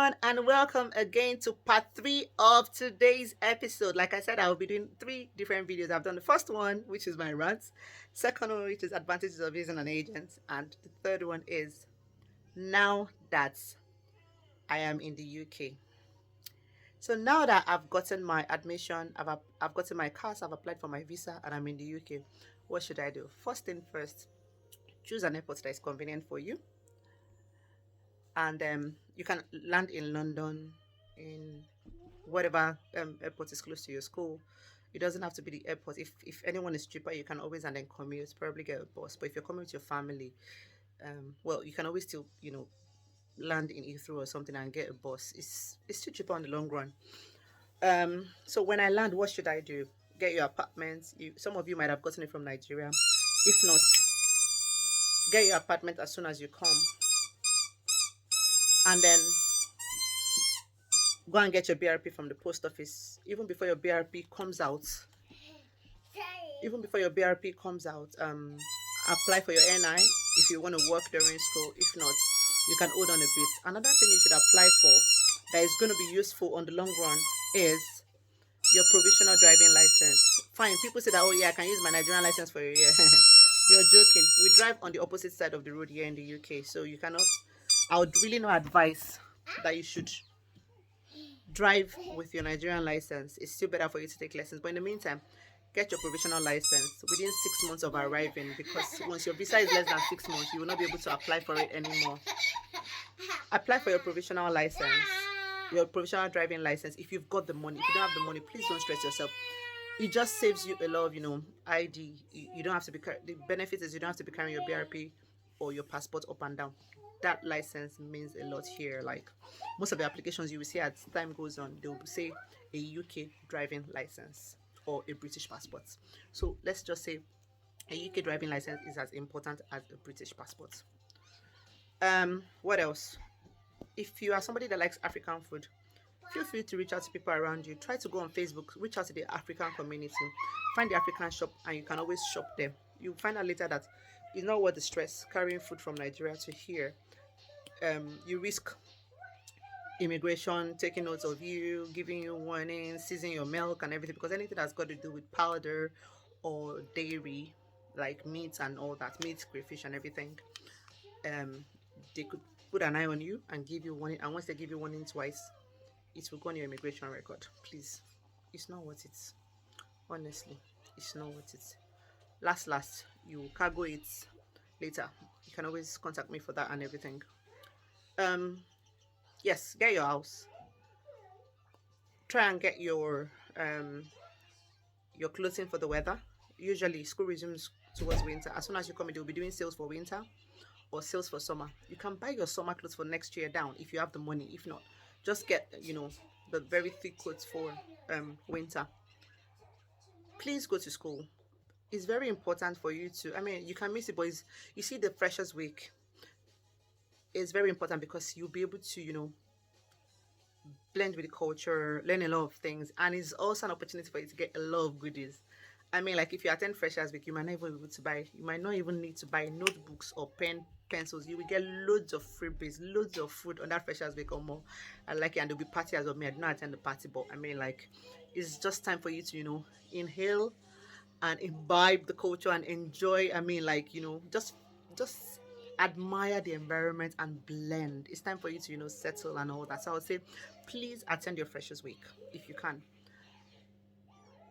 everyone, and welcome again to part three of today's episode. Like I said, I will be doing three different videos. I've done the first one, which is my rants, second one, which is advantages of using an agent, and the third one is now that I am in the UK. So now that I've gotten my admission, I've gotten my CAS, I've applied for my visa, and I'm in the UK. What should I do? First thing first, choose an airport that is convenient for you, and you can land in London, in whatever airport is close to your school. It doesn't have to be the airport. If anyone is cheaper, you can always and then commute, probably get a bus. But if you're coming with your family, well, you can always still land in Heathrow or something and get a bus. It's still cheaper on the long run. So when I land, what should I do? Get your apartment. Some of you might have gotten it from Nigeria. If not, get your apartment as soon as you come, and then go and get your BRP from the post office. Even before your BRP comes out, apply for your NI if you want to work during school. If not, you can hold on a bit. Another thing you should apply for that is going to be useful on the long run is your provisional driving license. Fine, people say that, oh yeah, I can use my Nigerian license for a year. You're joking. We drive on the opposite side of the road here in the UK, so you cannot. I would really not advise that you should drive with your Nigerian license. It's still better for you to take lessons. But in the meantime, get your provisional license within 6 months of arriving, because once your visa is less than 6 months, you will not be able to apply for it anymore. Apply for your provisional license, your provisional driving license, if you've got the money. If you don't have the money, please don't stress yourself. It just saves you a lot of ID. You don't have to be, the benefit is you don't have to be carrying your BRP or your passport up and down. That license means a lot here. Like most of the applications you will see as time goes on, they will say a UK driving license or a British passport. So let's just say a UK driving license is as important as a British passport. What else? If you are somebody that likes African food, feel free to reach out to people around you. Try to go on Facebook, reach out to the African community, find the African shop, and you can always shop there. You'll find out later that it's not worth the stress carrying food from Nigeria to here. You risk immigration taking notes of you, giving you warnings, seizing your milk and everything, because anything that's got to do with powder or dairy, like meat and all that, meat, crayfish, and everything, um, they could put an eye on you and give you warning. And once they give you warning twice, it will go on your immigration record. Please, it's not worth it. Honestly, it's not worth it. Last, you cargo it later. You can always contact me for that and everything. Um, yes, get your house. Try and get your clothing for the weather. Usually, school resumes towards winter. As soon as you come in, they'll be doing sales for winter or sales for summer. You can buy your summer clothes for next year down if you have the money. If not, just get the very thick coats for winter. Please go to school. It's very important for you to. I mean, you can miss it, but you see the Freshers Week is very important because you'll be able to blend with the culture, learn a lot of things, and it's also an opportunity for you to get a lot of goodies. I mean, like if you attend Freshers Week, you might not even be able to buy. You might not even need to buy notebooks or pencils. You will get loads of freebies, loads of food on that Freshers Week or more. I like it, and there'll be party as well. Me, I did not attend the party, but I mean, like, it's just time for you to inhale and imbibe the culture and enjoy. I mean, like just admire the environment and blend. It's time for you to settle and all that. So I would say, please attend your Freshers Week if you can.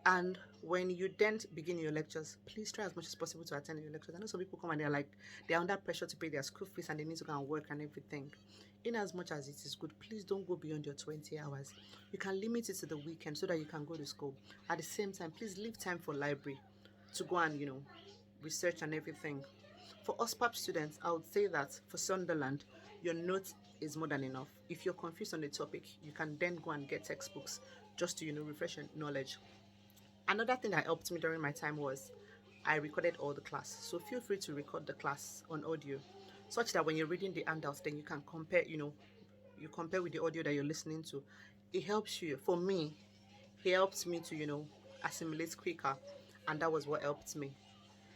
And when you then begin your lectures, please try as much as possible to attend your lectures. I know some people come and they're under pressure to pay their school fees and they need to go and work and everything. In as much as it is good, please don't go beyond your 20 hours. You can limit it to the weekend so that you can go to school. At the same time, please leave time for library to go and research and everything. For us PAP students, I would say that for Sunderland, your note is more than enough. If you're confused on the topic, you can then go and get textbooks just to refresh your knowledge. Another thing that helped me during my time was I recorded all the class. So feel free to record the class on audio, such that when you're reading the handouts, then you can compare, you compare with the audio that you're listening to. It helps you. For me, it helped me to, assimilate quicker. And that was what helped me.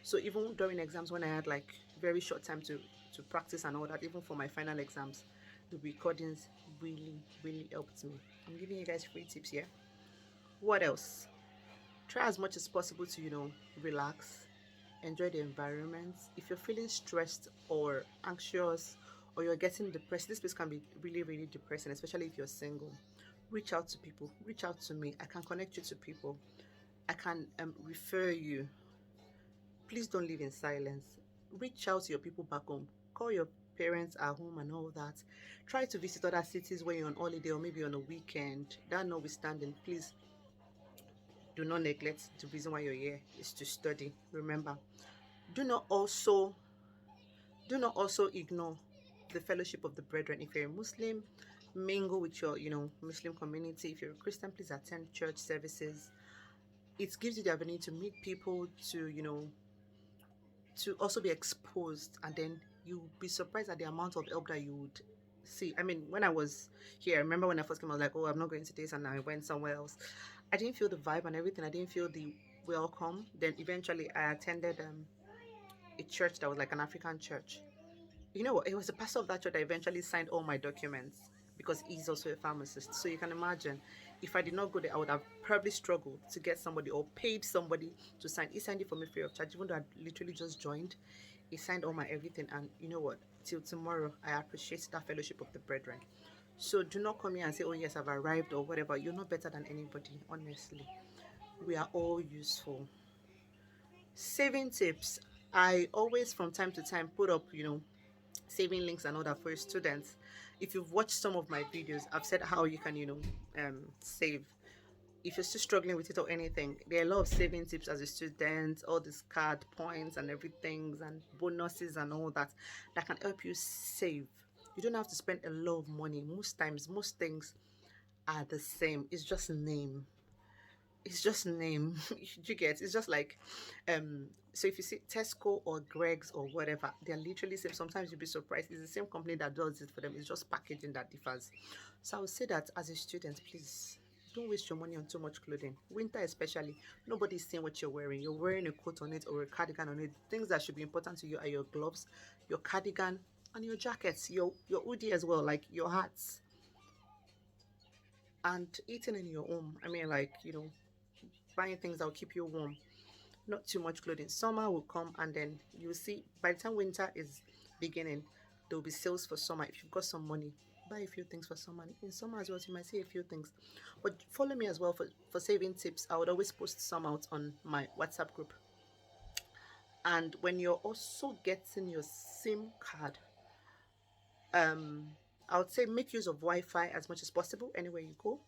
So even during exams when I had like very short time to practice and all that, even for my final exams, the recordings really helped me. I'm giving you guys free tips here. What else? Try as much as possible to, relax, enjoy the environment. If you're feeling stressed or anxious or you're getting depressed, this place can be really depressing, especially if you're single. Reach out to people, reach out to me. I can connect you to people, I can refer you. Please don't live in silence. Reach out to your people back home. Call your parents at home and all that. Try to visit other cities when you're on holiday or maybe on a weekend. That notwithstanding, please do not neglect the reason why you're here is to study. Remember, do not also ignore the fellowship of the brethren. If you're a Muslim, mingle with your Muslim community. If you're a Christian, please attend church services. It gives you the ability to meet people, to to also be exposed, and then you'll be surprised at the amount of help that you would see. I mean, when I was here, I remember when I first came, I was like, oh, I'm not going to this, and I went somewhere else. I didn't feel the vibe and everything. I didn't feel the welcome. Then eventually I attended a church that was like an African church. You know what? It was the pastor of that church that eventually signed all my documents because he's also a pharmacist. So you can imagine, if I did not go there, I would have probably struggled to get somebody or paid somebody to sign. He signed it for me free of charge, even though I literally just joined. He signed all my everything, and you know what? Till tomorrow, I appreciate that fellowship of the brethren. So do not come here and say, "Oh yes, I've arrived" or whatever. You're not better than anybody. Honestly, we are all useful. Saving tips. I always, from time to time, put up, saving links and all that for your students. If you've watched some of my videos, I've said how you can, save. If you're still struggling with it or anything, there are a lot of saving tips as a student, all these card points and everything, and bonuses and all that that can help you save. You don't have to spend a lot of money. Most times, most things are the same. It's just name. It's just name. You get? It's just like so if you see Tesco or Greg's or whatever, they're literally same. Sometimes you'll be surprised it's the same company that does it for them. It's just packaging that differs. So I would say that as a student, please don't waste your money on too much clothing. Winter especially, nobody's seeing what you're wearing. You're wearing a coat on it or a cardigan on it. Things that should be important to you are your gloves, your cardigan, and your jackets, your hoodie as well, like your hats, and eating in your home. I mean, like, buying things that will keep you warm, not too much clothing. Summer will come, and then you'll see by the time winter is beginning, there will be sales for summer. If you've got some money, buy a few things for summer. In summer as well, so you might see a few things. But follow me as well for saving tips. I would always post some out on my WhatsApp group. And when you're also getting your SIM card, um, I would say make use of Wi-Fi as much as possible anywhere you go.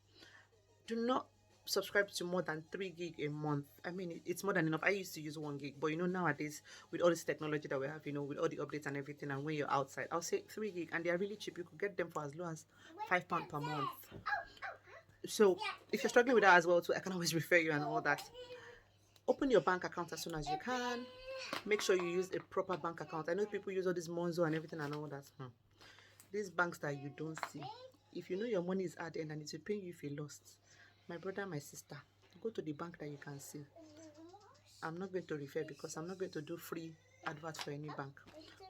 Do not subscribe to more than 3 gig a month. I mean, it's more than enough. I used to use 1 gig, but nowadays with all this technology that we have, with all the updates and everything, and when you're outside, I'll say 3 gig, and they're really cheap. You could get them for as low as £5 per month. So if you're struggling with that as well too, I can always refer you and all that. Open your bank account as soon as you can. Make sure you use a proper bank account. I know people use all this Monzo and everything and all that. These banks that you don't see, if you know your money is at the end and it will pay you if you lost, my brother, my sister, go to the bank that you can see. I'm not going to refer because I'm not going to do free advert for any bank.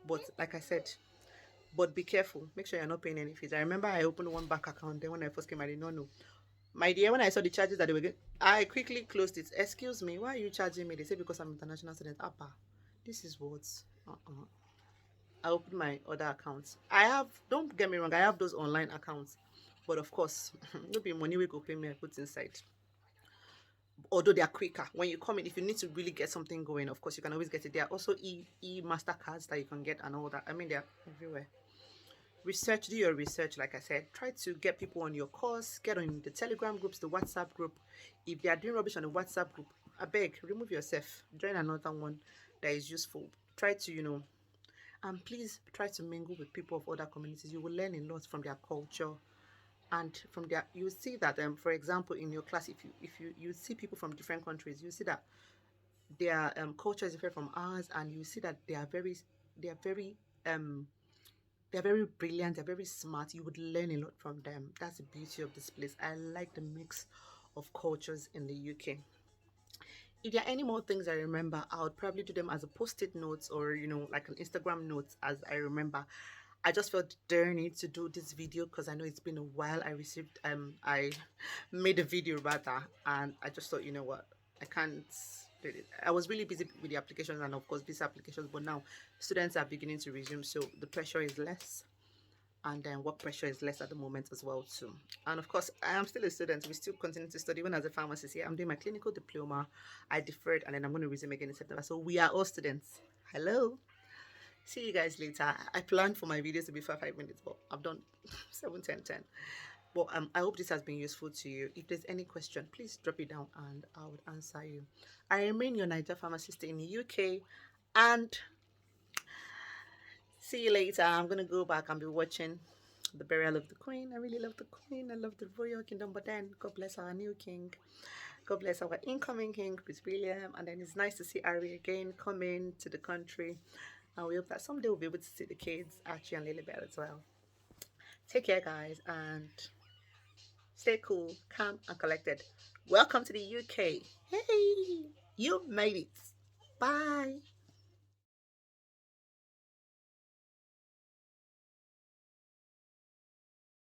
But like I said, but be careful. Make sure you're not paying any fees. I remember I opened one bank account. Then when I first came, I did not know. My dear, when I saw the charges that they were getting, I quickly closed it. Excuse me, why are you charging me? They say because I'm international student. Appa, this is what. I opened my other accounts. I have, don't get me wrong, I have those online accounts. But of course, no be money we go pay me, I put inside. Although they are quicker. When you come in, if you need to really get something going, of course, you can always get it. There are also Mastercards that you can get and all that. I mean, they're everywhere. Research, do your research, like I said. Try to get people on your course, get on the Telegram groups, the WhatsApp group. If they are doing rubbish on the WhatsApp group, I beg, remove yourself. Join another one that is useful. Try to, and please try to mingle with people of other communities. You will learn a lot from their culture, and from their, you see that for example, in your class, if you see people from different countries, you see that their culture is different from ours, and you see that they are very um they're very brilliant, they're very smart. You would learn a lot from them. That's the beauty of this place. I like the mix of cultures in the UK. If there are any more things I remember, I would probably do them as a post-it notes, or like an Instagram notes as I remember. I just felt the need to do this video because I know it's been a while. I made a video rather, and I just thought, you know what, I can't do it. I was really busy with the applications and of course visa applications, but now students are beginning to resume, so the pressure is less, and then work pressure is less at the moment as well too. And of course, I am still a student. We still continue to study. Even as a pharmacist here, I'm doing my clinical diploma. I deferred, and then I'm going to resume again in September. So we are all students. Hello. See you guys later. I planned for my videos to be for 5 minutes, but I've done 7, 10, 10. But I hope this has been useful to you. If there's any question, please drop it down and I would answer you. I remain your Niger pharmacist in the UK, and see you later. I'm gonna go back and be watching the burial of the Queen. I really love the Queen. I love the royal kingdom. But then, God bless our new king. God bless our incoming king, Prince William. And then it's nice to see Harry again coming to the country. And we hope that someday we'll be able to see the kids, Archie and Lilibet as well. Take care, guys, and stay cool, calm, and collected. Welcome to the UK. Hey, you made it. Bye.